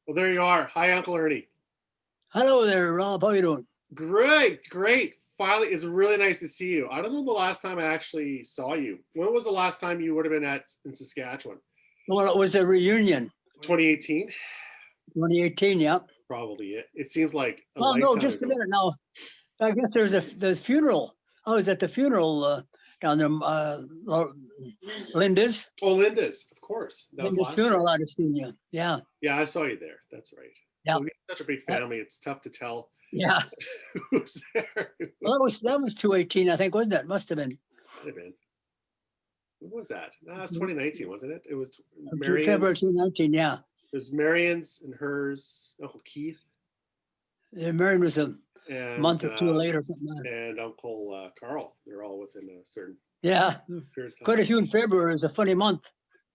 Well, there you are. Hi, Uncle Ernie. Hello there, Rob. How you doing? Great, great. Finally, it's really nice to see you. I don't know the last time I actually saw you. When was the last time you would have been in Saskatchewan? Well, it was a reunion, 2018, 2018. Yeah. probably. It seems like a Well, no, lifetime just a ago. minute now. I guess there's funeral. I was at the funeral down there, Linda's Oh, Linda's, of course. That was Linda's last year. funeral. I'd have seen you. Yeah. Yeah, I saw you there. That's right. Yeah. Well, we have such a big Uh, family. It's tough to tell yeah. who's there. Who Well, was that was 218, I think, wasn't it? Must have been might have been. What was that? No, it was 2019, wasn't it? It was February Marion's. 219. Yeah. There's Marion's and hers. Uncle Keith Marion was a and month or two later. Something like that. and Uncle Carl. They're all within a certain Yeah. period of Quite a time. few in February. Is a funny month.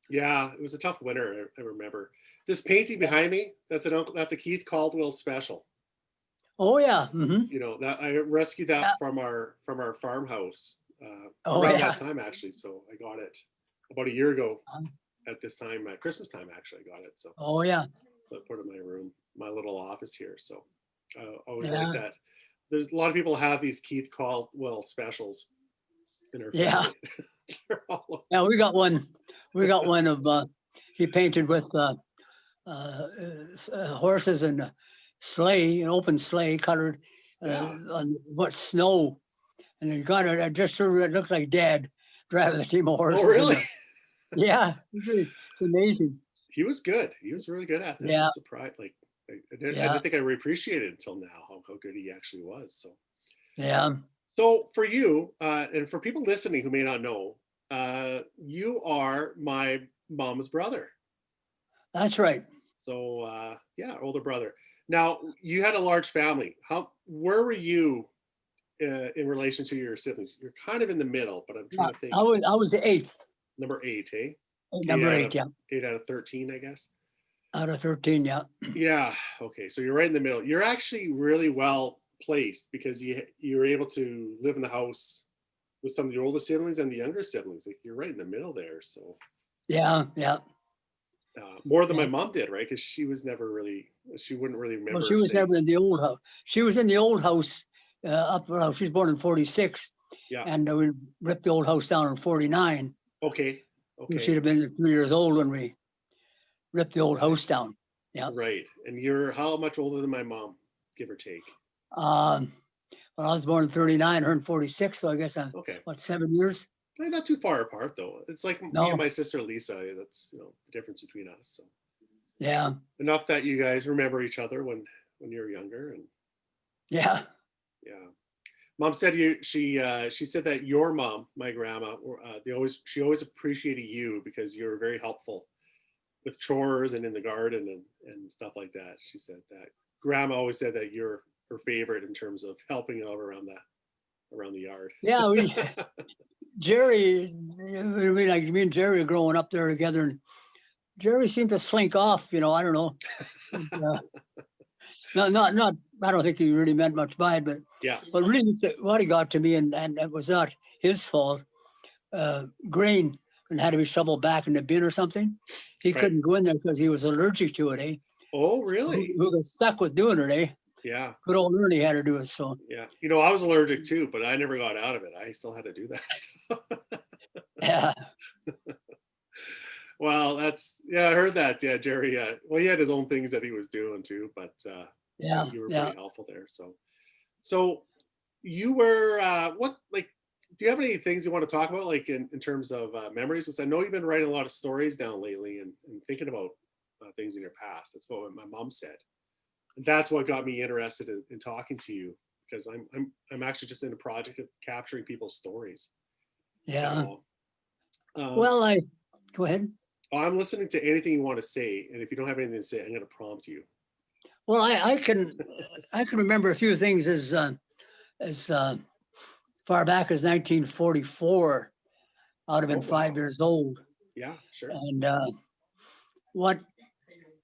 Yeah, it was a tough winter. I remember this painting behind me. That's an uncle. That's a Keith Caldwell special. Oh yeah. You know that I rescued that Yeah. from our farmhouse Oh around yeah. that time actually. So I got it about a year ago Um, at this time at Christmas time. Actually, I got it. Oh yeah. So I put it in my room, my little office here. So I always like Yeah. that. There's a lot of people have these Keith Caldwell specials in our Yeah. family. They're all Yeah, we got one. We got one of he painted with horses and a sleigh, an open sleigh colored yeah. on what snow, and he got it. I just sure it looked like Dad driving the team of Oh, horses. really? Yeah, it's amazing. He was good. He was really good at it. I Yeah, was surprised. Like I yeah, didn't think I appreciated it until now how good he actually was. yeah. So for you, and for people listening who may not know, you are my mom's brother. That's right. So yeah, older brother. Now you had a large family. Where were you in relation to your siblings? You're kind of in the middle, but I'm Yeah, trying to think. I was the eighth, Number eight, eh? Eight number out eight. of Yeah, 13, I guess. out of 13. Yeah, Yeah. Okay. So you're right in the middle. You're actually really well placed because you're able to live in the house with some of your older siblings and the younger siblings. Like you're right in the middle there. So yeah, yeah. more than my Yeah. mom did, right? Because she wouldn't really Well, she remember. was Say, never in the old house. She was in the old house up. She was born in 46, yeah. and we ripped the old house down in 49. Okay. She'd Okay. have been 3 years old when we ripped the old house down. Yeah. Right. And you're how much older than my mom, give or take? Um, well, I was born in 39, her in 46, so I guess I'm, Okay. what, 7 years? Not too far apart though. It's like me and No. my sister Lisa. That's the difference between us. So Yeah. enough that you guys remember each other when you were younger and Yeah. yeah. Mom said she said that your mom, my grandma, she always appreciated you because you were very helpful with chores and in the garden and stuff like that. She said that grandma always said that you're her favorite in terms of helping out around the yard. Yeah. Jerry, I mean, like me and Jerry are growing up there together, and Jerry seemed to slink off, I don't know. Uh, not, I don't think he really meant much by it, but Yeah. really what he got to me, and it was not his fault, grain and had to be shoveled back in the bin or something. He Right. couldn't go in there because he was allergic to it, eh? Oh, So really? who got stuck with doing it, eh? Yeah. Good old Ernie had to do it, so Yeah. I was allergic too, but I never got out of it. I still had to do that stuff. yeah, Well, I heard that. Yeah, Jerry. Well, he had his own things that he was doing too, but yeah, you were yeah. pretty helpful there. So you were what like? Do you have any things you want to talk about, like in terms of memories? Because I know you've been writing a lot of stories down lately and thinking about things in your past. That's what my mom said, and that's what got me interested in talking to you because I'm actually just in a project of capturing people's stories. Yeah. Know? Well, go ahead. I'm listening to anything you want to say, and if you don't have anything to say, I'm going to prompt you. Well, I can remember a few things as far back as 1944. I'd have been Oh, 5 years old, Yeah, sure. and what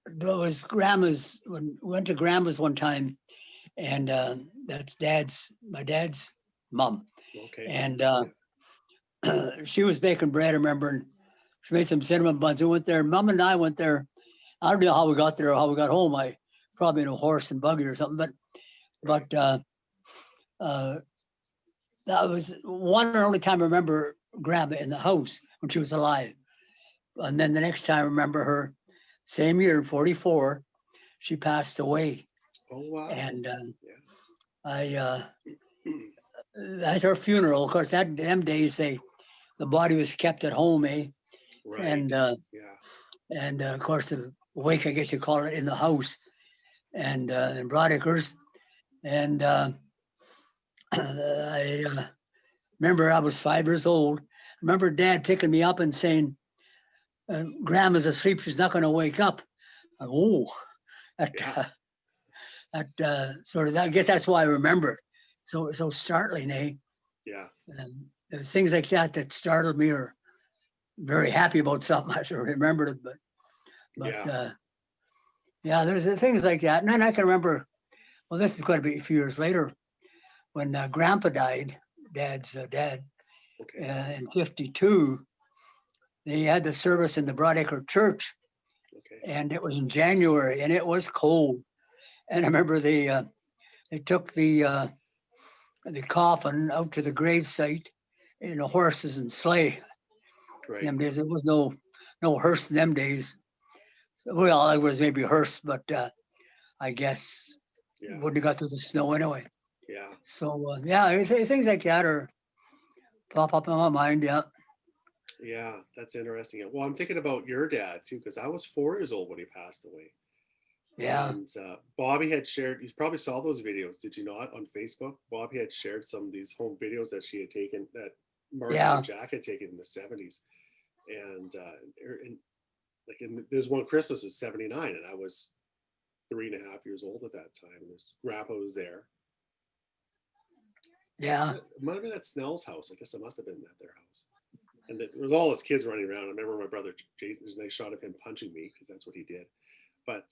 there was grandma's when we went to grandma's one time, and that's my dad's mom, Okay. and she was baking bread. I remember, and she made some cinnamon buns. We went there. Mom and I went there I don't know how we got there or how we got home. I probably in a horse and buggy or something, but that was one and only time I remember Grandma in the house when she was alive. And then the next time I remember her, same year, 44, she passed away. Oh wow. And Yeah. I at her funeral, of course, them days the body was kept at home, eh? Right. And Yeah. and of course the wake, I guess you call it, in the house, and in Broadacres. And I remember I was 5 years old. I remember Dad picking me up and saying, "Grandma's asleep. She's not going to wake up." Oh, that, Yeah. Sort of. I guess that's why I remember it. So startling, eh? Yeah. And there's things like that that startled me or very happy about something. I should have remembered it, but Yeah. Yeah, there's things like that. And then I can remember. Well, this is going to be a few years later when Grandpa died, Dad's dad, Okay. in '52. They had the service in the Broadacre Church, Okay. and it was in January, and it was cold. And I remember they took the coffin out to the gravesite in horses and sleigh. Right. Them days, there was no hearse in them days. Well, it was maybe hearse, but I guess Yeah. wouldn't have got through the snow anyway. Yeah. So yeah, things like that are pop up in my mind. Yeah. Yeah. That's interesting. Well, I'm thinking about your dad too, because I was 4 years old when he passed away. Yeah. And Bobby had shared, you probably saw those videos, did you not, on Facebook? Bobby had shared some of these home videos that she had taken, that Mark Yeah. and Jack had taken in the 70s. And, there's one Christmas is 79, and I was 3.5 years old at that time. And his grandpa was there. Yeah. It might have been at Snell's house. I guess it must have been at their house. And there was all his kids running around. I remember my brother Jason, there's a nice shot of him punching me because that's what he did. But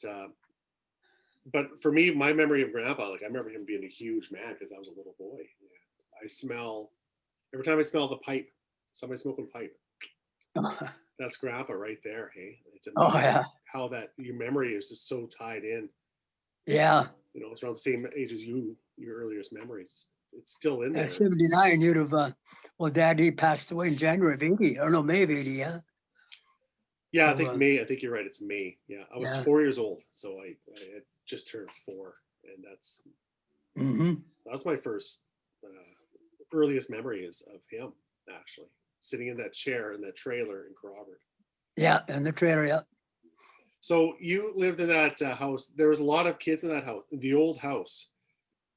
for me, my memory of Grandpa, like I remember him being a huge man because I was a little boy. And every time I smell the pipe, somebody smoking pipe. That's Grandpa right there. Hey, it's amazing yeah. how that your memory is just so tied in. Yeah. It's around the same age as you, your earliest memories. It's still in there. At 79, you'd have. Well, Dad, he passed away in January of '80, or no, May of '80. Yeah. Yeah, So, I think May. I think you're right. It's May. Yeah, I was 4 years old, so I had just turned 4, and that was my first earliest memories of him actually sitting in that chair in that trailer in Crawford. Yeah, in the trailer. Yeah. So you lived in that house. There was a lot of kids in that house, the old house.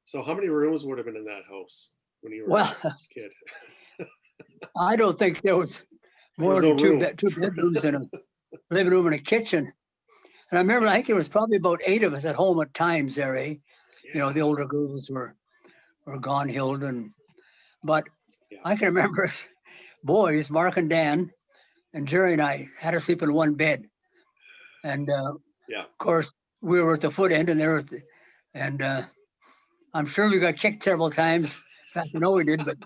So how many rooms would have been in that house when you were a kid? I don't think there was more than two bedrooms and a living room and a kitchen. And I remember, I think there was probably about 8 of us at home at times there, eh? Yeah. The older girls were gone, Hilda, but I can remember boys, Mark and Dan and Jerry and I had to sleep in one bed. And of course, we were at the foot end and they were and I'm sure we got kicked several times. In fact, I know we did, but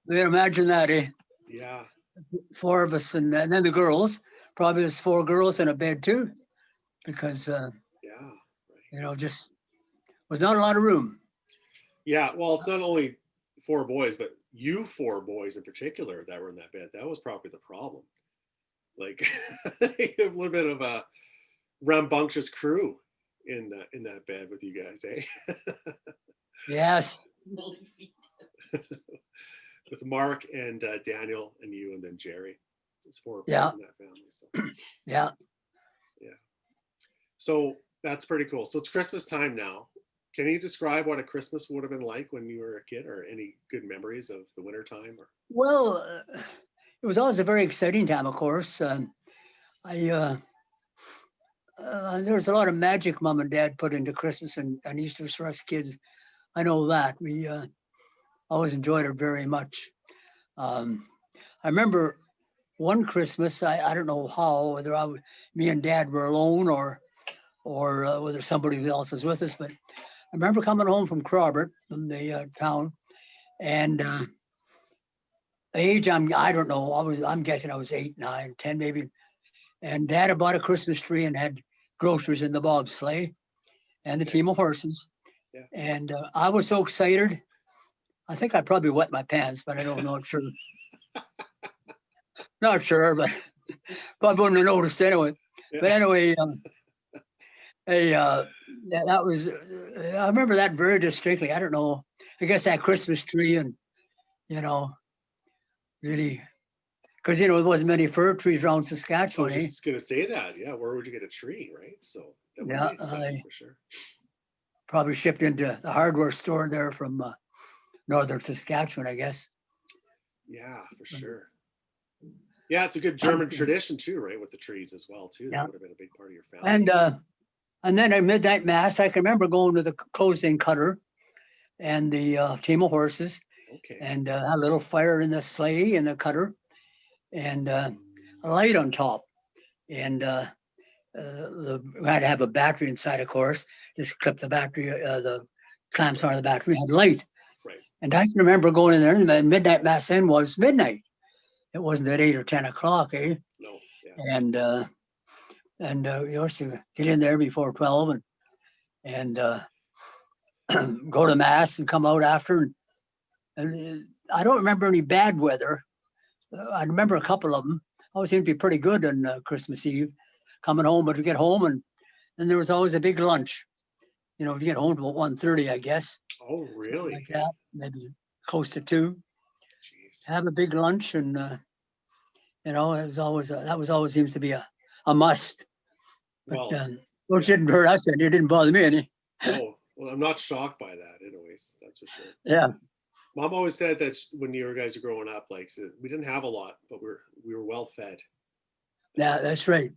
we can imagine that, eh? Yeah. 4 of us, and then the girls. Probably there's 4 girls in a bed too, because just was not a lot of room. Yeah, well, it's not only 4 boys, but you 4 boys in particular that were in that bed. That was probably the problem. Like a little bit of a rambunctious crew in that bed with you guys, eh? Yes. With Mark and Daniel and you and then Jerry. There's 4 boys in that family. So. Yeah. So that's pretty cool. So it's Christmas time now. Can you describe what a Christmas would have been like when you were a kid, or any good memories of the winter time? Well, it was always a very exciting time, of course. There was a lot of magic Mom and Dad put into Christmas and Easter for us kids. I know that. We always enjoyed it very much. I remember one Christmas, I don't know how, whether me and Dad were alone or whether somebody else was with us, but I remember coming home from Crawford, from the town, and age, I don't know, I'm guessing I was 8, 9, 10 maybe, And Dad had bought a Christmas tree and had groceries in the bobsleigh and the team of horses. Yeah. And I was so excited. I think I probably wet my pants, but I don't know. Sure. Not sure, but probably wouldn't have noticed anyway. Yeah. But anyway, that was, I remember that very distinctly. I don't know. I guess that Christmas tree and, really, because, there wasn't many fir trees around I Saskatchewan. was just gonna say that. Yeah, where would you get a tree, right? So that would Yeah, be exciting for sure. Probably shipped into the hardware store there from northern Saskatchewan, I guess. Yeah, for sure. Yeah, it's a good German tradition too, right? With the trees as well too. Yeah. That would have been a big part of your family. And then at midnight mass, I can remember going to the closing cutter and the team of horses, Okay. and a little fire in the sleigh and the cutter, and a light on top, and we had to have a battery inside, of course. Just clip the battery, the clamps on the battery, had light. Right. And I can remember going in there, and the midnight mass then was midnight. It wasn't at 8 or 10 o'clock, eh? No. Yeah. And you used to get in there before 12 and go to mass and come out after. And I don't remember any bad weather. I remember a couple of them. Always seemed to be pretty good on Christmas Eve, coming home. But we get home and then there was always a big lunch. You get home about 1:30, I guess. Oh, really? Like that, maybe close to 2. Jeez. Have a big lunch, and it was always that was always seems to be a must. But which didn't hurt us, and it didn't bother me any. Oh, well, I'm not shocked by that, anyways. That's for sure. Yeah. Mom always said that when you guys were growing up, like we didn't have a lot, but we were well fed. Yeah, that's right.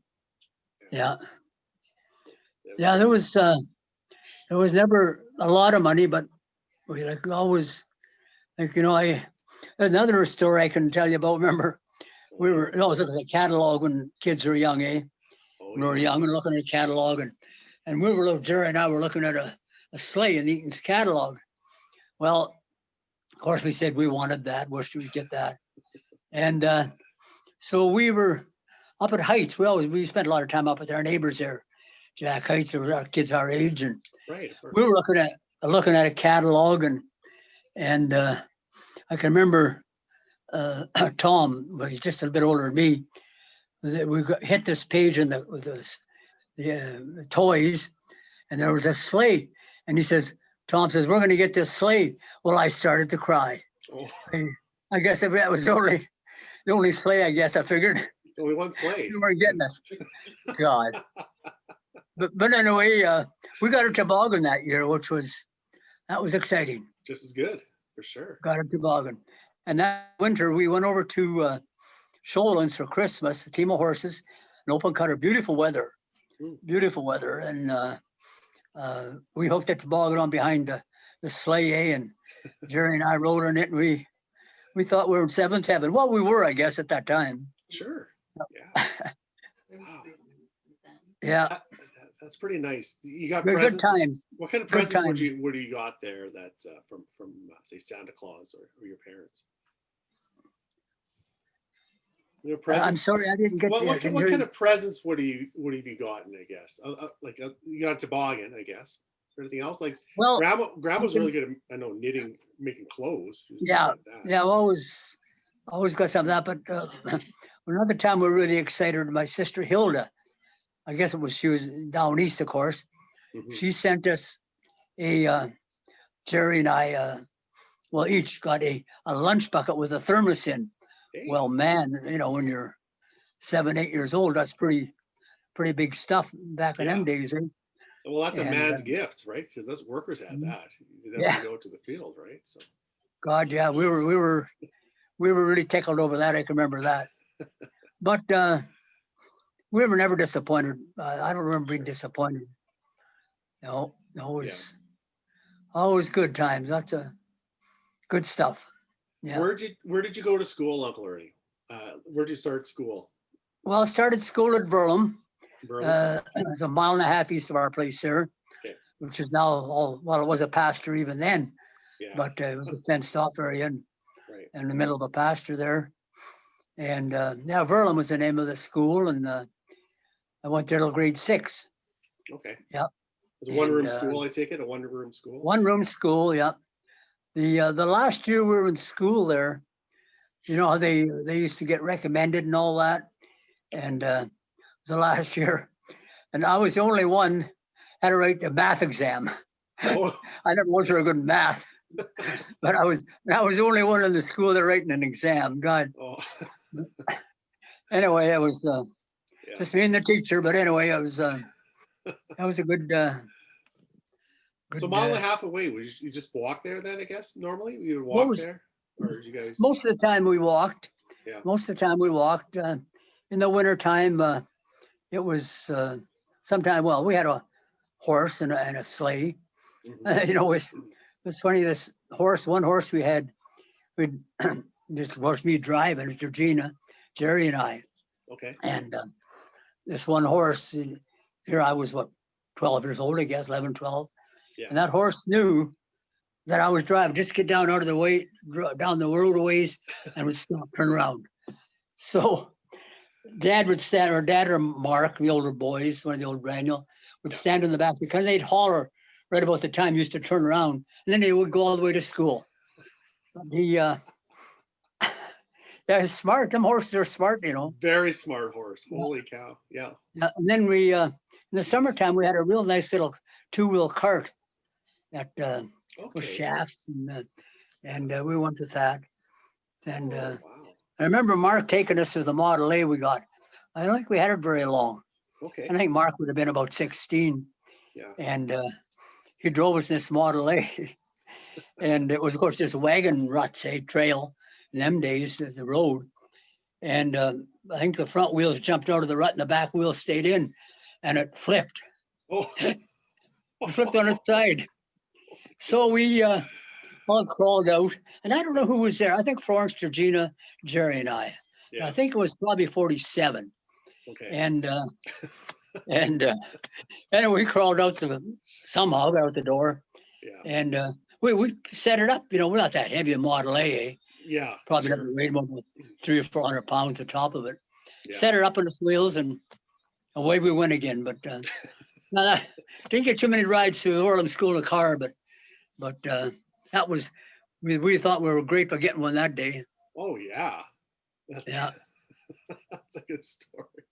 Yeah. Yeah, there was never a lot of money, but we always there's another story I can tell you about. Remember, we were always looking at a catalog when kids were young, eh? Oh, we were young and looking at a catalog, and Jerry and I were looking at a sleigh in Eaton's catalog. Well, of course, we said we wanted that. Wished we'd get that. And so we were up at Heights. We spent a lot of time up with our neighbors there. Jack Heights, there were our kids our age, and right, we were looking at a catalog, and I can remember Tom, he's just a bit older than me. We hit this page in the toys, and there was a sleigh, and Tom says, "We're going to get this sleigh." Well, I started to cry. Oh. I guess if that was the only sleigh, I guess I figured. It's only one sleigh. We weren't getting it. God. But anyway, we got a toboggan that year, that was exciting. Just as good, for sure. Got a toboggan. And that winter, we went over to Shoallands for Christmas, a team of horses, an open cutter, beautiful weather. And we hooked that toboggan on behind the sleigh, and Jerry and I rode on it, and we thought we were in seventh heaven. Well, we were, I guess, at that time. Sure. Yeah. Wow. Yeah. That's pretty nice. You got presents? Good times. What kind of presents would you got there that from say Santa Claus or your parents? I'm sorry, I didn't get what kind of presents would have you gotten? I guess you got a toboggan, I guess. Or anything else? Like, well, grandma's really good at, I know, knitting, making clothes. Yeah, always got some of that. But another time we were really excited. My sister Hilda, I guess she was down east, of course. Mm-hmm. She sent us Jerry and I, each got a lunch bucket with a thermos in. Hey. Well, man, when you're 7, 8 years old, that's pretty big stuff back in them days. Eh? Well, that's a man's gift, right? Because those workers had that. You didn't have to go to the field, right? So. God, yeah, we were really tickled over that. I can remember that. But we were never disappointed. I don't remember being disappointed. No, it was always good times. That's good stuff. Yeah. Where did you go to school, Uncle Ernie? Where'd you start school? Well, I started school at Burlum. It's a mile and a half east of our place there, which is now it was a pasture even then, but it was a fenced off area in the middle of a pasture there. And Burlum was the name of the school, and I went there till grade 6. Okay. Yep. It's a one-room And, school, I take it, a one-room school? One room school. Yep. The last year we were in school there, you know how they used to get recommended and all that, and it was the last year, and I was the only one had to write the math exam. Oh, I never was very good at math, but I was the only one in the school that writing an exam. God. oh. Anyway, it was Yeah. just me and the teacher. But anyway, it was that was a good. So a mile and a half away, would you just walk there then, I guess, normally? You would walk Most there? Or did you guys? most of the time we walked. Yeah. Most of the time we walked. In the winter time, it was sometime. Well, we had a horse and a sleigh. Mhm. You know, it was funny. This one horse we had, we'd this was me driving, it's Georgina, Jerry and I, Okay. and this one horse. Here I was, what, 12 years old, I guess, 11, 12, Yeah. and that horse knew that I was driving. Just get down out of the way, down the roadways, and would stop, turn around. So Dad would stand, or Dad or Mark, the older boys, one of the old Daniel, would Yeah. stand in the back because they'd holler right about the time he used to turn around, and then they would go all the way to school. But yeah, he's smart. Them horses are smart, you know. Very smart horse. Yeah. Holy cow. Yeah. And then we, in the summertime, we had a real nice little 2-wheel cart that was Okay. shafts, and we went with that. And Oh, wow. I remember Mark taking us to the Model A we got. I don't think we had it very long. Okay. I think Mark would have been about 16. Yeah. And he drove us this Model A. And it was, of course, this wagon rut, say, trail in them days, the road. And I think the front wheels jumped out of the rut and the back wheels stayed in, and it flipped. Oh. It flipped on its side. So we all crawled out, and I don't know who was there. I think Florence, Georgina, Jerry, and I. Yeah. I think it was probably 47. Okay. And anyway, we crawled out somehow got out the door, Yeah. and we set it up. You know, we're not that heavy a Model A. Eh? Yeah. Probably Sure. never weighed more than 300 or 400 pounds on top of it. Yeah. Set it up on its wheels, and away we went again. But no, didn't get too many rides to the Orlam School of Car, but that was we thought we were great for getting one that day. Oh yeah. That's Yeah. that's a good story.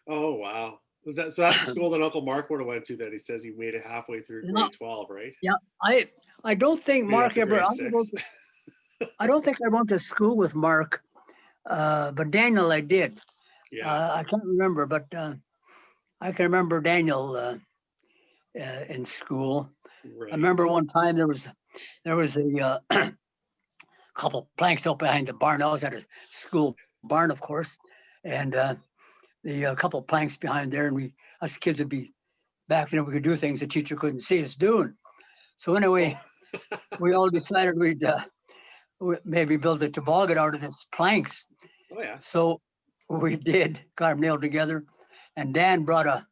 Oh wow. Was that so that's the school that Uncle Mark would have went to that he says he made it halfway through Yeah. grade 12, right? Yeah, I don't think Maybe Mark up to ever. grade 6. I don't think I went to school with Mark, but Daniel I did. Yeah. I can't remember, but I can remember Daniel in school. Right. I remember one time there was a couple planks out behind the barn. I was at a school barn, of course, and the couple planks behind there, and us kids would be back. You know, we could do things the teacher couldn't see us doing. So anyway, we all decided we'd maybe build a toboggan out of this planks. Oh yeah. So we did, got them nailed together, and Dan brought a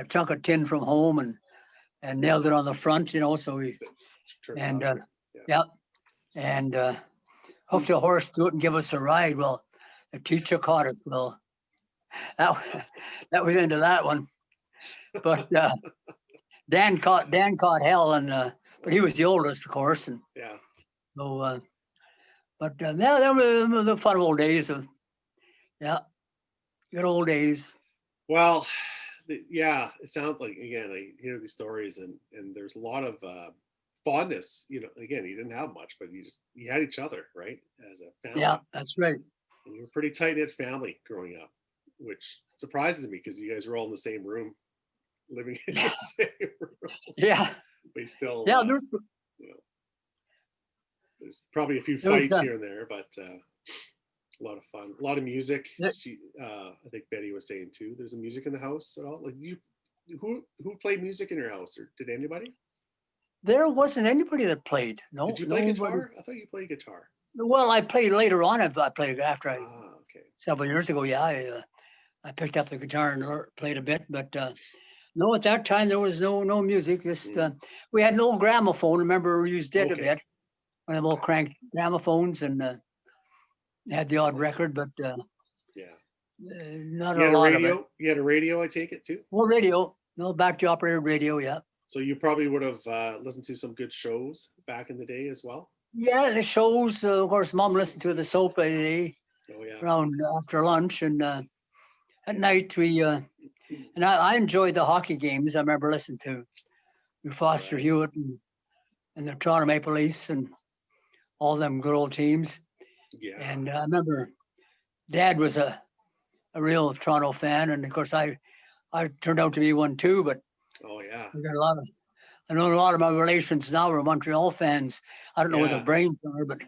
chunk of tin from home and nailed it on the front. You know, so we Turned and out. yeah, and hooked a horse to it and give us a ride. Well, the teacher caught it. Well, that was into that one. But Dan caught hell, and but he was the oldest, of course, and Yeah. so. But yeah, that was the fun old days of, yeah, good old days. Well, yeah, it sounds like again, I hear these stories and there's a lot of fondness. You know, again, you didn't have much, but you had each other, right? As a family. Yeah, that's right. And you were a pretty tight knit family growing up, which surprises me because you guys were all in the same room, living in the same room. Yeah, But you still, yeah. you know, there's probably a few There was fights here and there, but a lot of fun, a lot of music. Yeah. I think Betty was saying too. There's a music in the house at all. Like who played music in your house, or did anybody? There wasn't anybody that played. No. Did you play nobody. guitar? I thought you played guitar. Well, I played later on. I played after Okay. several years ago. Yeah, I picked up the guitar and played a bit, but no, at that time there was no music. Just we had an old gramophone. Remember, we used it a Okay. bit. One of them old crank gramophones, and had the odd record, but Yeah. Not You a had a lot of it. radio? You had a radio, I take it, too? Well, radio, no battery operated radio. Yeah. So you probably would have listened to some good shows back in the day as well? Yeah, the shows. Of course, Mom listened to the soap Oh, yeah. around after lunch, and at night we. And I enjoyed the hockey games. I remember listening to Foster Right. Hewitt and the Toronto Maple Leafs and all them good old teams. Yeah. And I remember Dad was a real Toronto fan, and of course I turned out to be one too. But Oh, yeah. we got a lot of. I know a lot of my relations now are Montreal fans. I don't know what their Yeah. brains are, but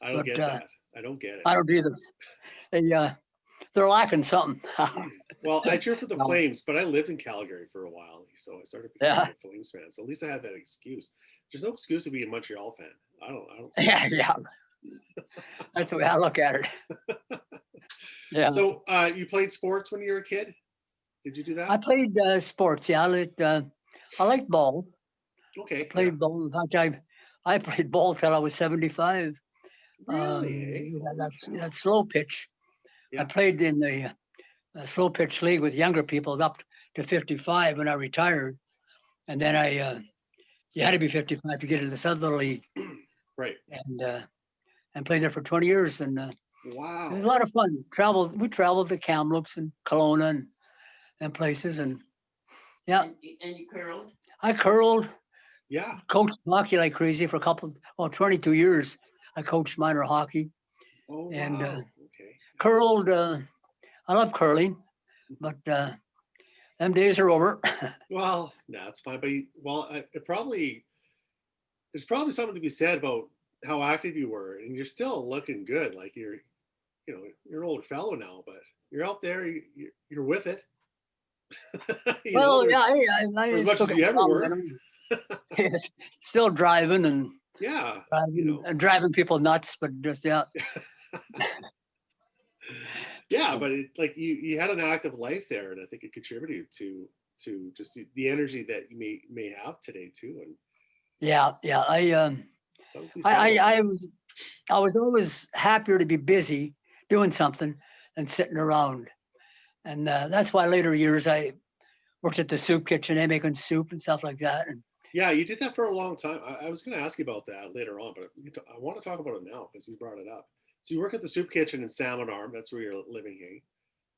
I don't get that. I don't get it. I don't either. They're lacking something. Well, I cheer for the No. Flames, but I lived in Calgary for a while, so I started becoming Yeah. a Flames fan. So at least I had that excuse. There's no excuse to be a Montreal fan. I don't see Yeah, it. yeah. That's the way I look at it. Yeah. So you played sports when you were a kid? Did you do I that? played sports. Yeah, I liked ball. Okay. Played ball. In fact, I played ball till I was 75. Really? Eh? Yeah, Holy cow. that's slow pitch. Yeah. I played in the slow pitch league with younger people up to 55 when I retired, and then you had to be 55 to get into this other league, Right. and played there for 20 years, and it Wow. was a lot of fun. We traveled to Kamloops and Kelowna and places, and yeah. And you curled? I curled, Yeah. coached hockey like crazy for 22 years. I coached minor hockey, Oh, and wow. Okay. curled. I love curling, but them days are over. Well, no, it's fine. But there's probably something to be said about how active you were, and you're still looking good. Like you're an older fellow now, but you're out there. You're with it. Well, there's yeah, I as much still as got you ever some were. in 'em. Still driving and Yeah. driving people nuts, but just yeah. Yeah, but you had an active life there, and I think it contributed to just the energy that you may have today too. And Yeah, yeah. something to be said about that. I was always happier to be busy doing something than sitting around, and that's why later years I worked at the soup kitchen, making soup and stuff like that. And Yeah, you did that for a long time. I was going to ask you about that later on, but I want to talk about it now because you brought it up. So you work at the soup kitchen in Salmon Arm. That's where you're living here.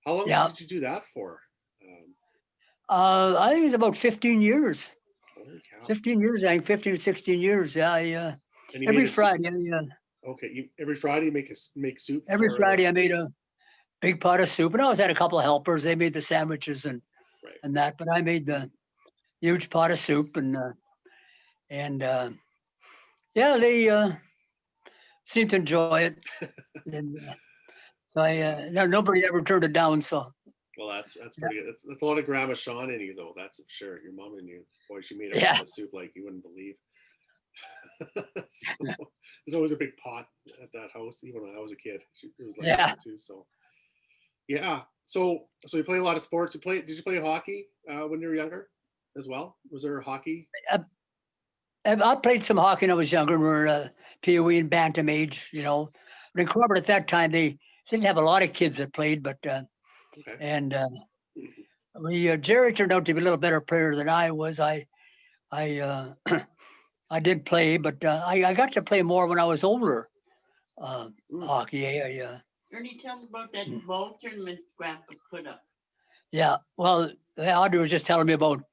How long yeah, did you do that for? I think it was about 15 years. Holy cow! 15 years, I think 15 to 16 years. Yeah, And you every made Friday, okay. Every Friday you make soup every for Friday I made a big pot of soup, and I always had a couple of helpers. They made the sandwiches right. and that, but I made the huge pot of soup, and yeah, they seemed to enjoy it, and so nobody ever turned it down. So Well, that's pretty good. That's a lot of Grandma Sean in you, though. That's for sure. Your mom and you, boy, she made a yeah, pot of soup like you wouldn't believe. So, there's always a big pot at that house, even when I was a kid. It was like yeah. that too. So, yeah. So you play a lot of sports. Did you play hockey when you were younger as well? Was there hockey? I played some hockey when I was younger. We were POE and bantam age, But in Corbett at that time, they didn't have a lot of kids that played, but Okay. and Jerry turned out to be a little better player than I was. I I did play, but I got to play more when I was older. Hockey. Ernie, tell me about that ball tournament Grandpa put up. Yeah. Well, Audrey was just telling me about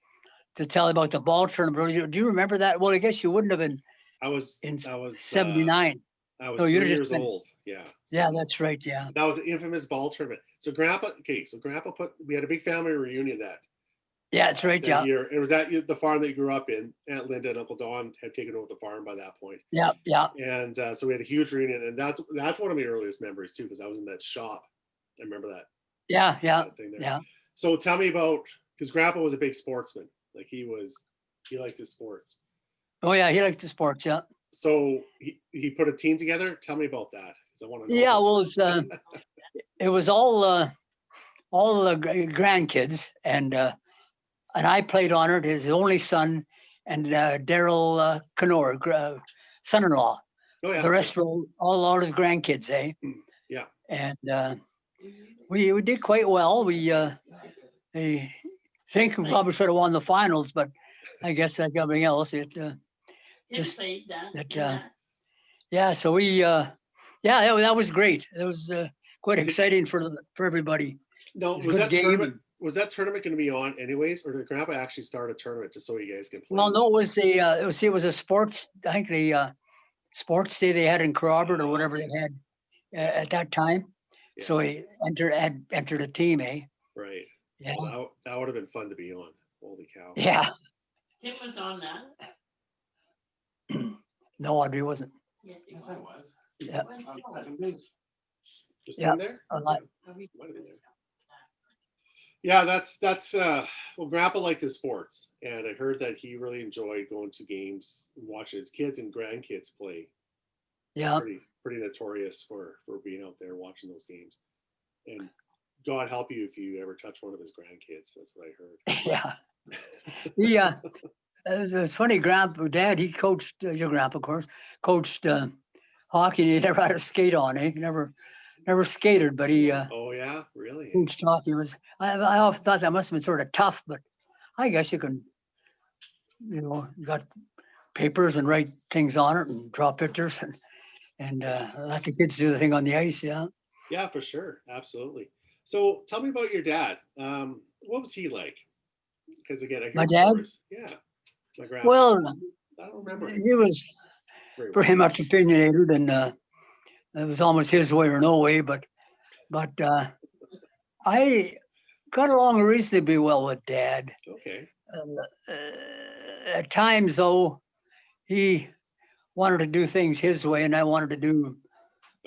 the ball tournament. Do you remember that? Well, I guess you wouldn't have been I was in 79. '79. I was No, you'd 3 have just years been. old. Yeah. Yeah, So that's right. Yeah. that was an infamous ball tournament. So Grandpa we had a big family reunion Yeah, that's right. that Yeah. year. It was at the farm that you grew up in. Aunt Linda and Uncle Don had taken over the farm by that point. Yeah. Yeah. And so we had a huge reunion, and that's one of my earliest memories too, because I was in that shop. I remember that, Yeah. Yeah. that thing there. Yeah. So tell me about, because Grandpa was a big sportsman. Like he liked his sports. Oh yeah, he liked the sports. Yeah. So he put a team together. Tell me about that, because I want to know. Yeah. Well, it was all the grandkids, and I played on it. His only son and Daryl Canor, son-in-law. Oh yeah. The rest were all his grandkids, eh? Yeah. And we did quite well. I think we probably should have won the finals, but I guess like everything else, Him just played that. that, Yeah. yeah. So that was great. It was quite Did- exciting for everybody. No, It was a was good that game. tournament? Was that tournament going to be on anyways, or did Grandpa actually start a tournament just so you guys can play? Well, no, it was it was a sports. I think the sports day they had in Crawford or whatever they had at that time. Yeah. So he entered a team, eh? Right. Yeah, Well, that would have been fun to be on. Holy cow. yeah. Tim was on that. No, Audrey wasn't. Yes, he was. Yeah. Just Yeah, in there? a lot. Yeah, might have been there. Yeah, that's well, Grandpa liked his sports, and I heard that he really enjoyed going to games and watching his kids and grandkids play. It's Yeah, pretty notorious for being out there watching those games. And God help you if you ever touch one of his grandkids. That's what I heard. yeah. It's funny. Dad, he coached your grandpa, of course, coached hockey. He never had a skate on. Eh? He never skated, but he Oh yeah, really? coached hockey. I often thought that must have been sort of tough, but I guess you can, you got papers and write things on it and draw pictures and let the kids do the thing on the ice. Yeah. Yeah, for sure, absolutely. So tell me about your dad. What was he like? Because again, I hear My dad? stories. Yeah, my grandpa. Well, I don't remember he was very well. pretty much opinionated, and it was almost his way or no way. But I got along reasonably well with Dad. Okay. And, at times, though, he wanted to do things his way, and I wanted to do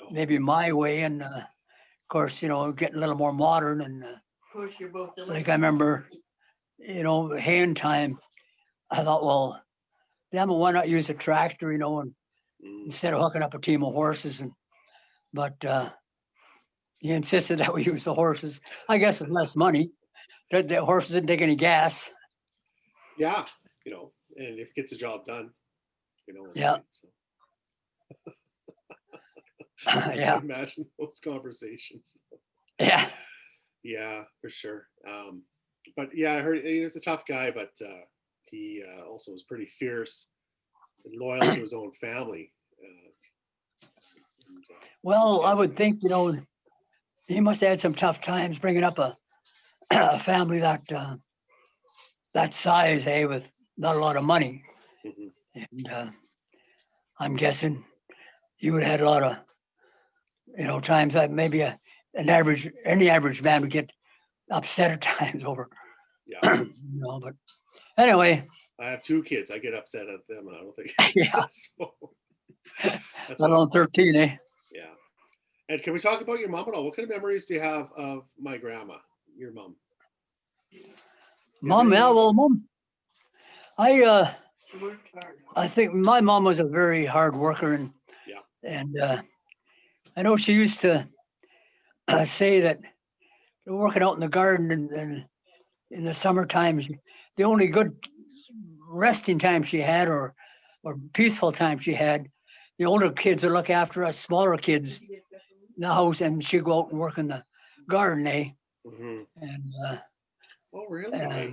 Oh, maybe my way. And of course, getting a little more modern. And Of course, you're both. like I remember, hand time. I thought, well, damn it, why not use a tractor? And mm, instead of hooking up a team of horses. But he insisted that we use the horses. I guess it's less money. The horses didn't take any gas. yeah, and if it gets the job done, it's Yeah. great, so. I Yeah, can imagine those conversations. yeah, Yeah, for sure. But yeah, I heard he was a tough guy, but he also was pretty fierce and loyal to his own family. And, well, I would think, he must have had some tough times bringing up a family that size, with not a lot of money. mhm. And I'm guessing you would have had a lot of, times that maybe any average man would get upset at times over, Yeah, but anyway, I have 2 kids. I get upset at them. I don't think. Yeah. So, that's let what- alone 13, eh? yeah. And can we talk about your mom at all? What kind of memories do you have of my grandma, your mom? Mom, yeah, well, Mom, I She worked hard. I think my mom was a very hard worker, and Yeah. and I know she used to say that working out in the garden and in the summertime, the only good resting time she had or peaceful time she had, the older kids would look after us smaller kids in the house, and she'd go out and work in the garden, eh? hmm And Oh, really? Yeah.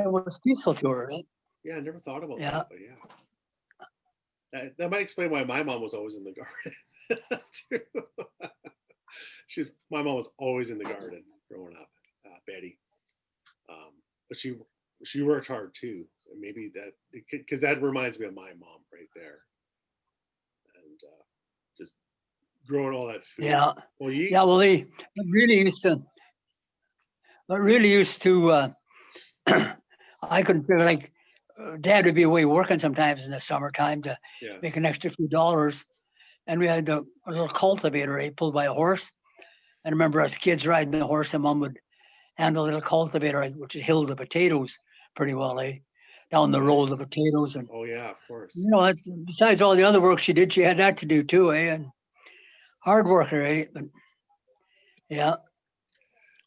it was peaceful to her, right? Yeah, I never thought about Yeah. that, but yeah. That might explain why my mom was always in the garden too. My mom was always in the garden growing up, Betty. But she worked hard too, and maybe because that reminds me of my mom right there, and just growing all that food. Yeah. Well, Yeah, well, they really used to. But really used to. I couldn't figure like Dad would be away working sometimes in the summertime to yeah. make an extra few dollars, and we had a little cultivator, pulled by a horse. And I remember us kids riding the horse, and Mom would handle the little cultivator, which hilled the potatoes pretty well, down the row of the potatoes. And Oh yeah, of course. besides all the other work she did, she had that to do too, And hard worker, But yeah,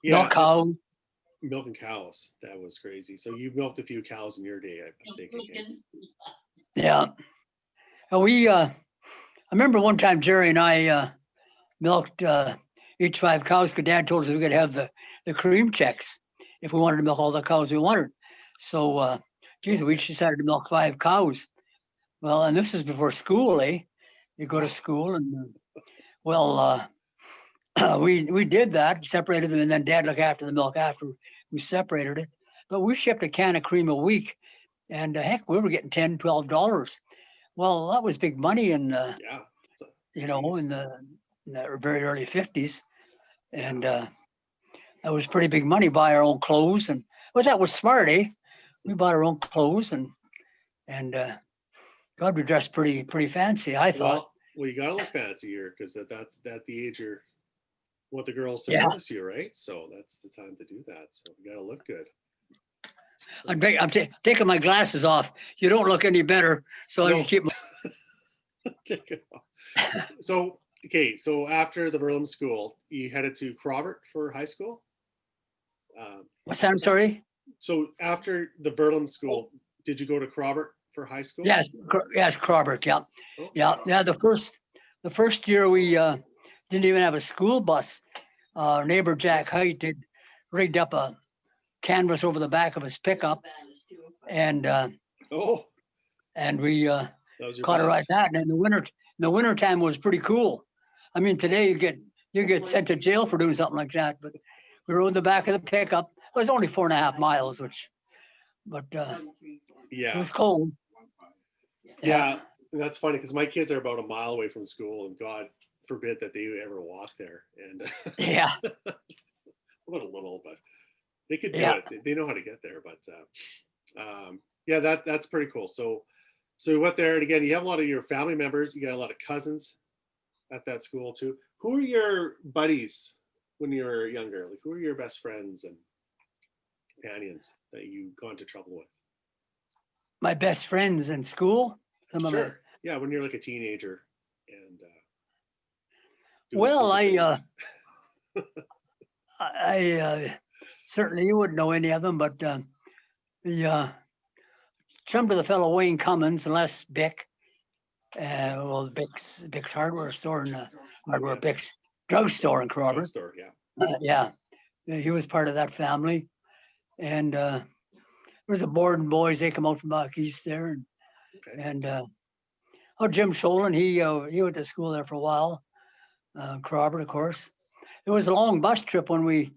Yeah, milk cow. milking cows. That was crazy. So you milked a few cows in your day, I'm thinking. eh? Yeah. And I remember one time Jerry and I milked each 5 cows, because Dad told us we could have the cream checks if we wanted to milk all the cows we wanted. So, geez, we decided to milk 5 cows. Well, and this is before school, eh? You go to school and, well, we did that, separated them, and then Dad looked after the milk after we separated it. But we shipped a can of cream a week, and heck, we were getting $10, $12. Well, that was big money in, Yeah. So, you know, geez. in the very early 50s. And that was pretty big money, buy our own clothes. And well, that was smart, eh? We bought our own clothes and God, we dressed pretty fancy, I thought. Well, you gotta look fancier because that's the age you're want the girls to Yeah. notice you, right? So that's the time to do that. So you gotta look good. I'm taking my glasses off. You don't look any better, so I No. can keep my. Take it off. So okay, so after the Berlin school, you headed to Crobert for high school. What's that? I'm sorry. So after the Berlin school, did you go to Crobert for high school? Yes, Crobert. Yeah, Oh, yeah. The first year we didn't even have a school bus. Our neighbor Jack Height had rigged up a canvas over the back of his pickup, and Oh, we that was your caught a ride bus. that. And in the winter time was pretty cool. I mean, today you get sent to jail for doing something like that, but we rode in the back of the pickup. It was only 4.5 miles, but it Yeah, was cold. yeah. That's funny because my kids are about a mile away from school, and God forbid that they ever walk there. And Yeah. about a little, but they could do Yeah. it. They know how to get there. But yeah, that's pretty cool. So you went there, and again, you have a lot of your family members. You got a lot of cousins at that school too. Who are your buddies when you were younger? Like, who are your best friends and companions that you got into trouble with? My best friends in school. Some of my- Sure. Yeah, when you're like a teenager and doing Well, stupid things. I certainly you wouldn't know any of them, but some of the fellow Wayne Cummins, Les Bick, well, Bick's hardware store and hardware Yeah. Bick's drugstore in Crobert. Drugstore, yeah. Yeah, he was part of that family, and there was a Borden boys. They come out from back east there, Okay. and Jim Sholin. He went to school there for a while. Crobert, of course. It was a long bus trip when we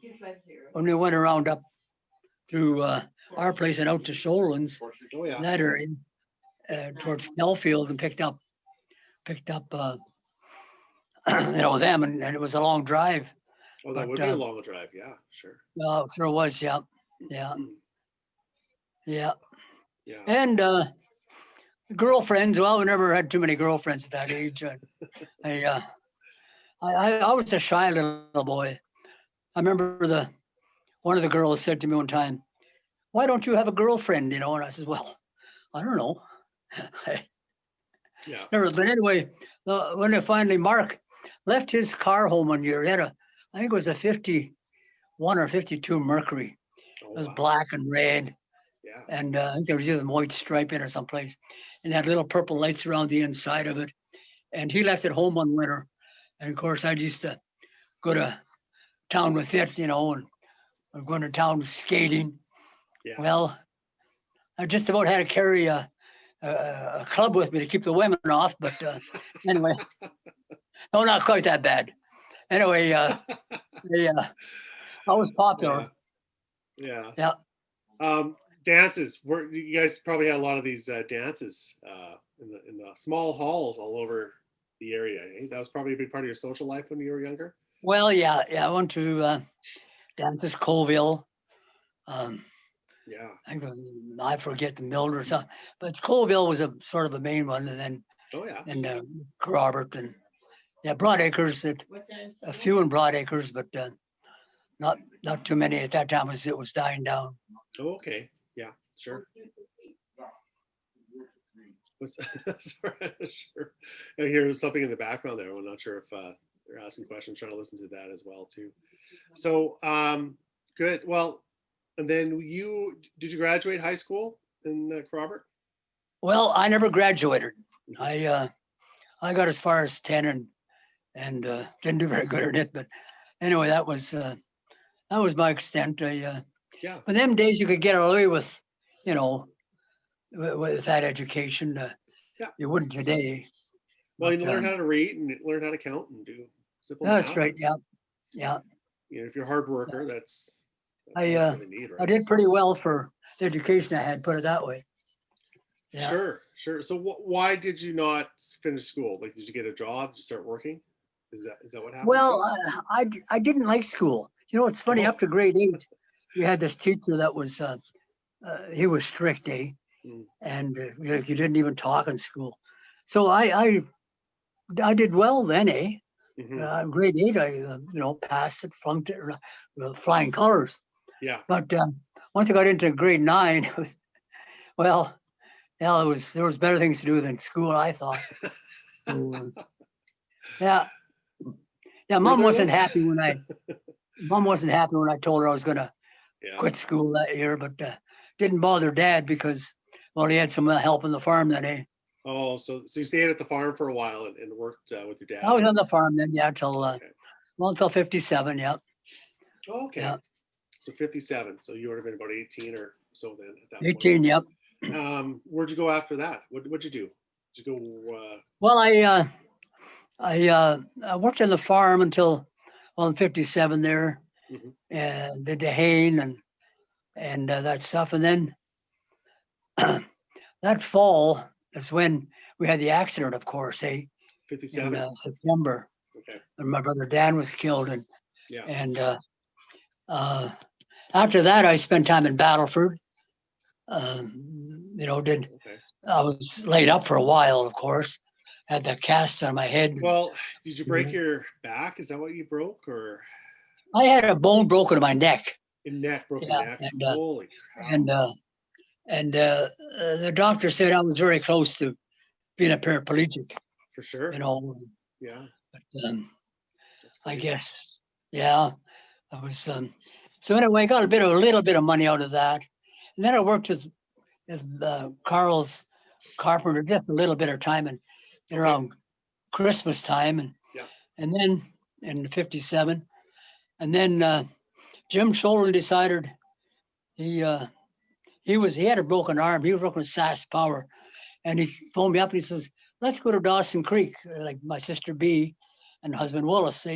went around up through our place and out to Sholin's, Oh yeah. that area, towards Snellfield, and picked up them, and it was a long drive. Oh, that But, would be a long drive. Yeah, sure. Sure was, yeah. Yeah. And girlfriends. Well, we never had too many girlfriends at that age. I was a shy little boy. I remember one of the girls said to me one time, "Why don't you have a girlfriend?" And I said, "Well, I don't know." Yeah. But anyway, when finally Mark left his car home one year, he had I think it was a 51 or 52 Mercury. Oh, It was wow. black and red, Yeah. and I think there was even white stripe in or someplace, and it had little purple lights around the inside of it. And he left it home one winter, and of course I used to go to town with it, and I'm going to town skating. Yeah. Well, I just about had to carry a club with me to keep the women off, but anyway, no, not quite that bad. Anyway, I was popular. Yeah. Dances. You guys probably had a lot of these dances in the small halls all over the area. Eh? That was probably a big part of your social life when you were younger. Well, yeah. I went to dances, Colville. Yeah. I forget the Mildred or something, but Colville was a sort of a main one, and then Oh yeah. and Robert and Broadacres. A few in Broadacres, but not too many at that time. It was dying down. Oh, okay. Yeah. Sure. Sorry, sure. I hear something in the background there. I'm not sure if they're asking questions. Trying to listen to that as well too. So good. Well, and then did you graduate high school in Crobert? Well, I never graduated. I got as far as 10 and didn't do very good at it. But anyway, that was my extent. Yeah. But them days you could get away with, you know, with that education. Yeah. You wouldn't today. Well, you But, learn how to read and learn how to count and do simple that's math. right. Yeah. Yeah. You know, if you're a hard worker, that's all I you really need, I right? did So- pretty well for the education I had, put it that way. Yeah. Sure, sure. So why did you not finish school? Like, did you get a job? Did you start working? Is that what happened? Well, too? I didn't like school. You know, it's funny. Oh. Up to grade 8, we had this teacher that was he was strict, Mm. and you didn't even talk in school. So I did well then, Mhm. grade 8, I passed it, flunked it, flying colors. Yeah. But once I got into grade 9, well, there was better things to do than school, I thought. So, yeah, Were Mom there, wasn't though? happy when I told her I was going to Yeah. quit school that year, but didn't bother Dad because, well, he had some help on the farm then, Oh, so you stayed at the farm for a while and worked with your dad. I was on the farm then, yeah, till Okay. until 57, yeah. Oh, okay. Yeah. So 57. So you would have been about 18 or so then at that 18, yep. point. Where'd you go after that? What'd you do? Did you go? Well, I worked on the farm until, well, in 57 there, Mhm. and did the haying and that stuff. And then that fall is when we had the accident, of course, in 57. September, Okay. when my brother Dan was killed. Yeah. And after that, I spent time in Battleford. Okay. I was laid up for a while, of course, had the cast on my head. Well, did you break Mhm. your back? Is that what you broke, or I had a bone broken in my neck. your neck? Broken Yeah, neck. and Holy cow. the doctor said I was very close to being a paraplegic. For sure. You know, Yeah. but, That's I crazy. guess, yeah, I was. So anyway, I got a little bit of money out of that, and then I worked with Carl's carpenter just a little bit of time, and Okay. around Christmas time, Yeah. and then in 57, and then Jim Sholden decided he had a broken arm. He was working with SAS Power, and he phoned me up and he says, "Let's go to Dawson Creek." Like my sister B and husband Willis,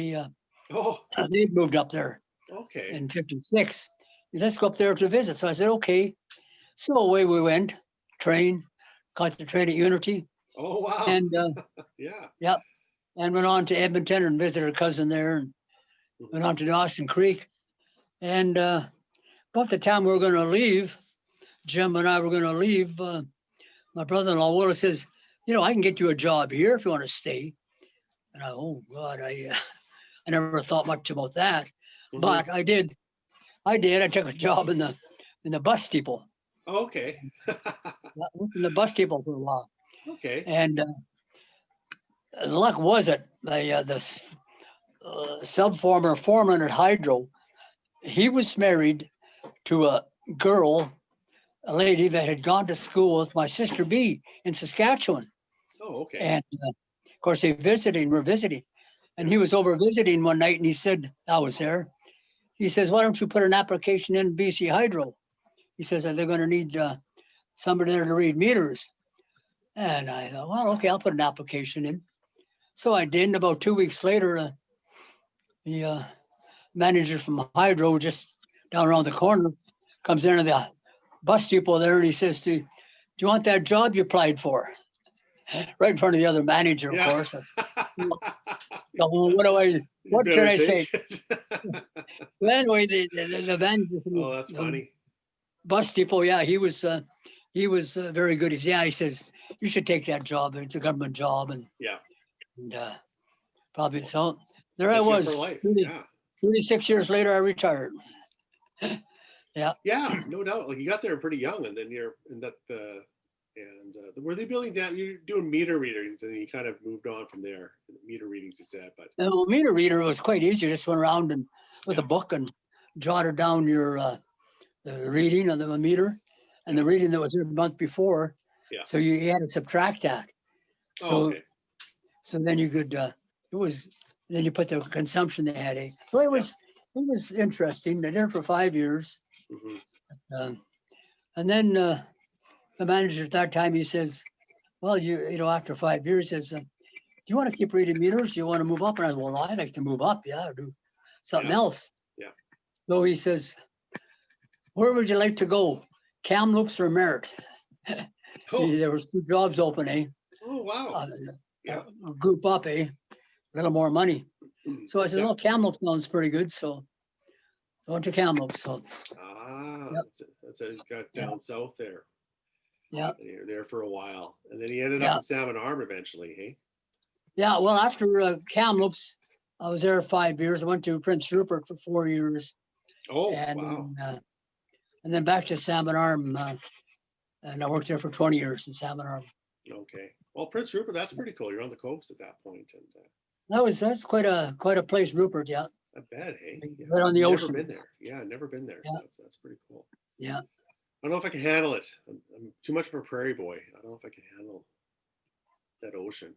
Oh, they moved up there okay. in 56. Let's go up there to visit. So I said, okay. So away we went, caught the train at Unity, Oh, wow. and Yeah. and went on to Edmonton and visited a cousin there, and went on to Dawson Creek. And about the time we were going to leave, Jim and I were going to leave, my brother-in-law Willis says, I can get you a job here if you want to stay. And oh God, I never thought much about that, Mhm. but I did. I took a job in the bus depot. Okay. I worked in the bus depot for a while, Okay. and luck was it the foreman at Hydro. He was married to a lady that had gone to school with my sister B in Saskatchewan, Oh, okay. and of course we're visiting, and he was over visiting one night, and he said, I was there. He says, "Why don't you put an application in BC Hydro?" He says that they're going to need somebody there to read meters. And I thought, well, okay, I'll put an application in. So I did. And about 2 weeks later, the manager from Hydro, just down around the corner, comes into the bus depot there, and he says to, "Do you want that job you applied for?" Right in front of the other manager, of Yeah. course. So, what can better I say? take it. Well, anyway, the manager from Oh, that's funny. bus depot, yeah, he was very good. He says, "You should take that job. It's a government job." And Yeah. probably so. There Set I you up was. for life. 30 Yeah. 36 years later, I retired. Yeah. Yeah, no doubt. Like you got there pretty young, and then were they building down? You're doing meter readings, and then you kind of moved on from there. Meter readings, you said, but And the meter reader was quite easy. You just went around and with a book and jotted down your the reading of the meter and the reading that was there the month before. Yeah. So you had to subtract that. oh, So okay. so then you could. It was then you put the consumption they had. Eh? So it was interesting. They did it for 5 years. Mhm. And then the manager at that time, he says, well, after 5 years, says, do you want to keep reading meters? Do you want to move up? And I said, well, I'd like to move up. Yeah, or do something Yeah. else. Yeah. So he says, where would you like to go? Kamloops or Merritt? Oh, There was 2 jobs open, eh? oh wow. Yeah. Group up, eh? A little more money. So I said, Yeah. well, Kamloops sounds pretty good. So I went to Kamloops. So Ah, Yep. that's it. Got down south there. yeah, And you're there for a while, and then he ended Yeah. up in Salmon Arm eventually. Hey. yeah. Well, after Kamloops, I was there 5 years. I went to Prince Rupert for 4 years, Oh and wow. and then back to Salmon Arm, and I worked there for 20 years in Salmon Arm. Okay. Well, Prince Rupert, that's pretty cool. You're on the coast at that point, and That's quite a place, Rupert. Yeah, I bet. Hey. Yeah. right on the I've ocean. Never been there. Yeah, never been there. Yeah. So that's pretty cool. Yeah. I don't know if I can handle it. I'm too much of a prairie boy. I don't know if I can handle that ocean.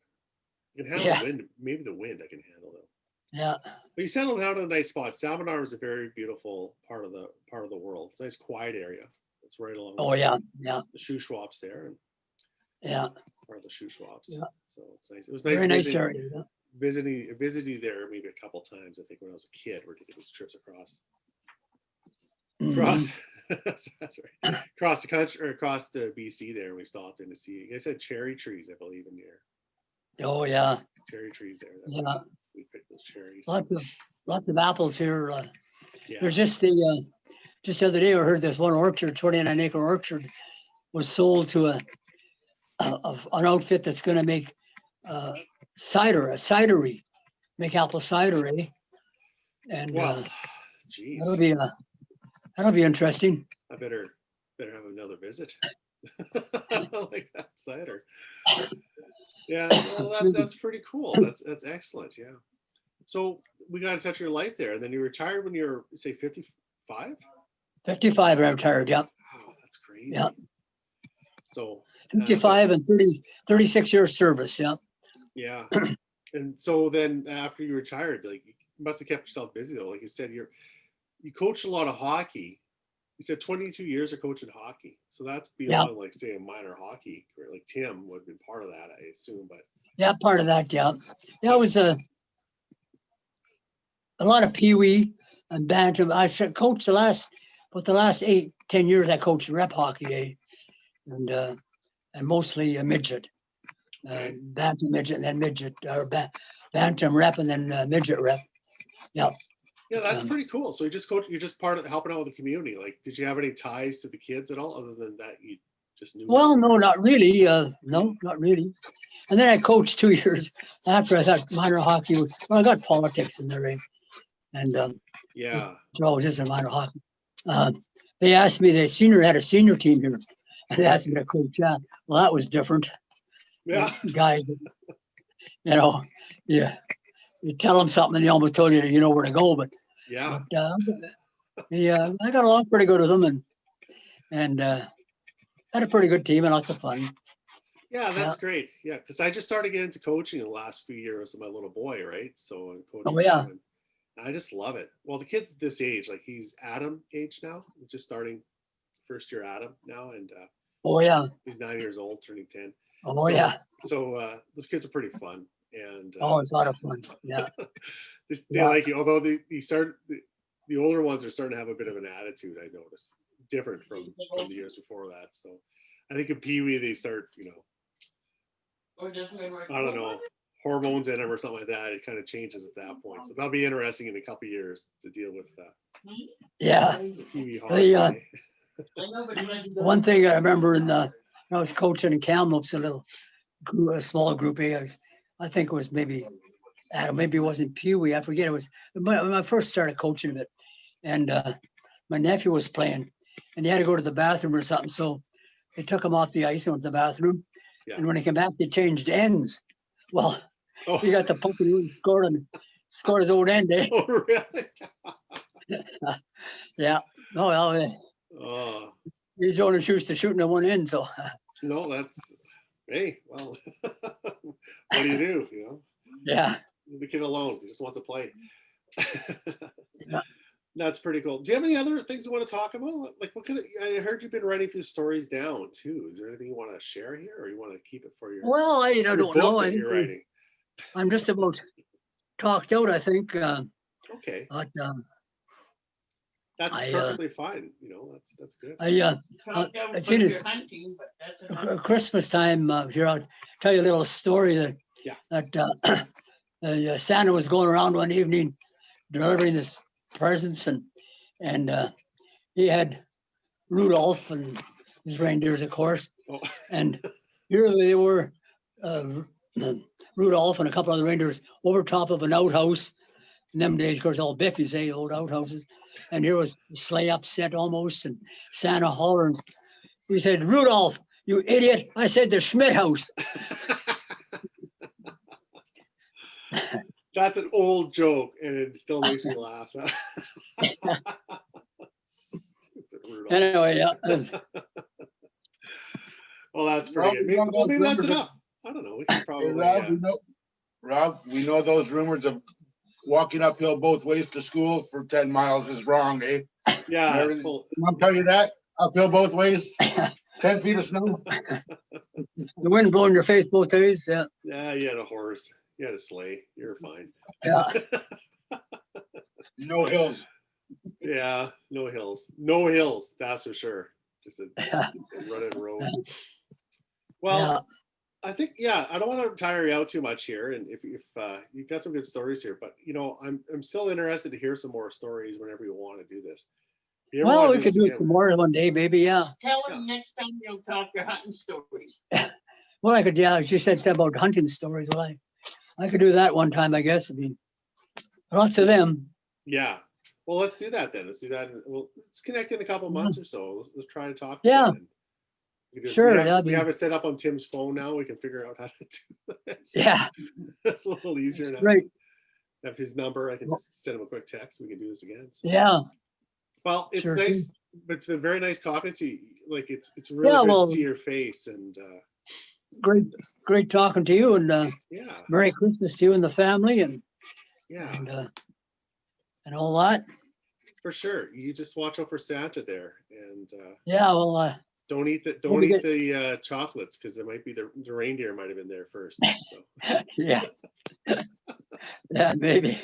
I can handle Yeah. the wind. Maybe the wind I can handle though. Yeah. But you settled down in a nice spot. Salmon Arm is a very beautiful part of the world. It's a nice quiet area. It's right along Oh yeah. Yeah. the Shuswaps there, and Yeah. part of the Shuswaps. Yeah. So it's nice. It was nice Very nice visiting, area. Yeah. visiting there maybe a couple times. I think when I was a kid, we're taking these trips across Mhm. that's right, across the country or across the BC there. We stopped in to see. You guys had cherry trees, I believe, in here. Oh yeah. Cherry trees there. Yeah. We picked those cherries. Lots of apples here. Yeah. There's just the other day I heard this one orchard, 29-acre orchard, was sold to an outfit that's going to make cider, a cidery, make apple cider, eh? And Well, geez, that'll be interesting. I better have another visit. I like that cider. Yeah, well, that's pretty cool. That's excellent. Yeah. So we got to touch your life there, and then you retired when you were, say, 55. 55 I retired. Yeah. Wow, that's crazy. Yeah. So 55 and 36 years service. Yeah. yeah, and so then after you retired, like you must have kept yourself busy though. Like you said, you coached a lot of hockey. You said 22 years of coaching hockey. So that's beyond like say a minor hockey career. Like Tim would have been part of that, I assume. But Yeah, part of that. Yeah. Yeah, it was a lot of peewee and bantam. I coached the last 8-10 years. I coached rep hockey, eh? And mostly a midget, okay. bantam midget, and then midget or bantam rep, and then midget rep. Yeah. Yeah, that's pretty cool. So you're just part of helping out with the community. Like, did you have any ties to the kids at all, other than that you just knew? Well, no, not really. No, not really. And then I coached 2 years after. I thought minor hockey was. Well, I got politics in there, eh? And Yeah. it always is in minor hockey. They asked me. They had a senior team here. They asked me to coach that. Well, that was different. Yeah. Guys, yeah. You tell them something and they almost told you that you know where to go. But Yeah. I got along pretty good with them and had a pretty good team and lots of fun. Yeah, that's great. Yeah, because I just started getting into coaching in the last few years with my little boy, right? So I'm coaching Oh, yeah. him, and I just love it. Well, the kid's this age, like he's Adam age now. He's just starting first year Adam now, and Oh yeah. he's 9 years old, turning 10. Oh yeah. So those kids are pretty fun, and Oh, it's a lot of fun. Yeah. they like you. Although the older ones are starting to have a bit of an attitude. I notice different from the years before that. So I think in Pee Wee they start, Or just when we're- I don't know, hormones in them or something like that. It kind of changes at that point. So that'll be interesting in a couple of years to deal with Yeah. Pee Wee They, hockey. I know, but you like to go- One thing I remember when I was coaching in Kamloops, a small group. I think it was maybe it wasn't Pee Wee. I forget. It was when I first started coaching it, and my nephew was playing, and he had to go to the bathroom or something. So they took him off the ice and went to the bathroom. Yeah. And when he came back, they changed ends. Well, Oh. he got the puck and he scored his own end. Eh? Oh, really? Yeah. Oh well, Oh, he's only used to shooting at one end. So no, that's, hey, well, what do? yeah. the kid alone. He just wants to play. Yeah. That's pretty cool. Do you have any other things you want to talk about? Like, what kind of? I heard you've been writing a few stories down too. Is there anything you want to share here, or you want to keep it for your, Well, I your don't book know. that I think you're writing? I'm just about talked out, I think. Okay, But that's I perfectly fine. That's good. Talked out it's about in your hunting, but that's enough. Christmas time here. I'll tell you a little story that Yeah. Santa was going around one evening delivering his presents, and he had Rudolph and his reindeers, of course. Oh. And here they were, Rudolph and a couple other reindeers over top of an outhouse. In them days, of course, all biffies, old outhouses. And here was the sleigh upset almost, and Santa hollering. He said, "Rudolph, you idiot! I said the Schmidt house." That's an old joke, and it still makes me laugh. Stupid Rudolph. Anyway, yeah. Well, that's pretty good. Maybe that's enough. I don't know. We can Hey, probably. Rob, we know those rumors of walking uphill both ways to school for 10 miles is wrong, eh? Yeah. Everything- I'll tell you that. Uphill both ways, 10 feet of snow. The wind blowing your face both days. Yeah. Yeah, you had a horse. You had a sleigh. You're fine. Yeah. No hills. Yeah, no hills. No hills, that's for sure. Just a rutted road. Well, I think, I don't want to tire you out too much here. And if you've got some good stories here, but I'm still interested to hear some more stories whenever you want to do this. If you ever Well, wanna we do could this do again, some more one day, maybe. Yeah. Tell him next time you'll talk your hunting stories. Well, I could. Yeah, she said something about hunting stories. Well, I could do that one time, I guess. I mean, lots of them. Yeah. Well, let's do that then. Let's do that. Let's connect in a couple months or so. Let's try to talk. Yeah. again. We can- Sure, We have, that'd we be- have it set up on Tim's phone now. We can figure out how to do this. Yeah. It's a little easier now. Right. I have his number. I can just send him a quick text. We can do this again. So. Yeah. Well, it's Sure nice. But it's been very nice talking to you. Like it's really Yeah, good well- to see your face, and Great talking to you, and yeah, Merry Christmas to you and the family, and all that. for sure. You just watch out for Santa there, and Yeah. Well, don't eat Maybe the chocolates, because it might be the reindeer might have been there first. So yeah. Yeah, maybe.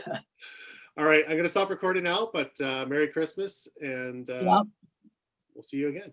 all right, I'm gonna stop recording now. But Merry Christmas, and Yeah. we'll see you again.